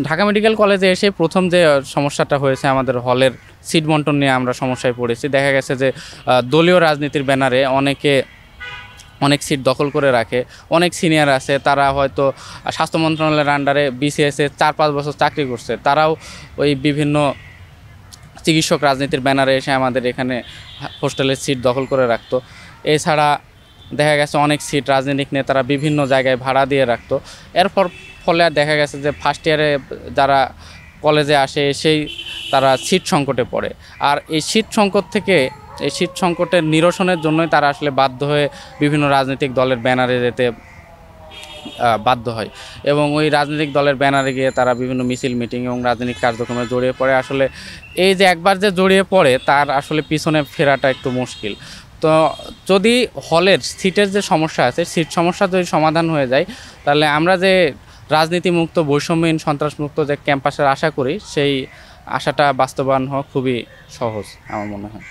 Dhaka medical কলেজে এসে প্রথম যে সমস্যাটা হয়েছে আমাদের হলের সিট বন্টন নিয়ে আমরা সমস্যায় পড়েছি। দেখা গেছে যে দলীয় রাজনীতির ব্যানারে অনেক সিট দখল করে রাখে। অনেক সিনিয়র আছে, তারা হয়তো স্বাস্থ্য মন্ত্রণালয়ের আন্ডারে বিসিএসে 4-5 বছর চাকরি করছে, তারাও ওই বিভিন্ন চিকিৎসক রাজনীতির ব্যানারে এসে আমাদের এখানে হোস্টেলের সিট দখল করে রাখতো। এছাড়া দেখা গেছে অনেক সিট রাজনৈতিক নেতারা বিভিন্ন জায়গায় ভাড়া দিয়ে রাখতো। ফলে আর দেখা গেছে যে ফার্স্ট ইয়ারে যারা কলেজে আসে এসেই তারা সিট সংকটে পড়ে। আর এই সিট সংকটের নিরসনের জন্যই তারা আসলে বাধ্য হয়ে বিভিন্ন রাজনৈতিক দলের ব্যানারে যেতে বাধ্য হয়, এবং ওই রাজনৈতিক দলের ব্যানারে গিয়ে তারা বিভিন্ন মিছিল মিটিং এবং রাজনৈতিক কার্যক্রমে জড়িয়ে পড়ে। আসলে এই যে একবার যে জড়িয়ে পড়ে তার আসলে পিছনে ফেরাটা একটু মুশকিল। তো যদি হলের সিটের যে সমস্যা আছে, সিট সমস্যা যদি সমাধান হয়ে যায়, তাহলে আমরা যে রাজনীতিমুক্ত, বৈষম্যহীন, সন্ত্রাসমুক্ত যে ক্যাম্পাসের আশা করি, সেই আশাটা বাস্তবায়ন হওয়া খুবই সহজ আমার মনে হয়।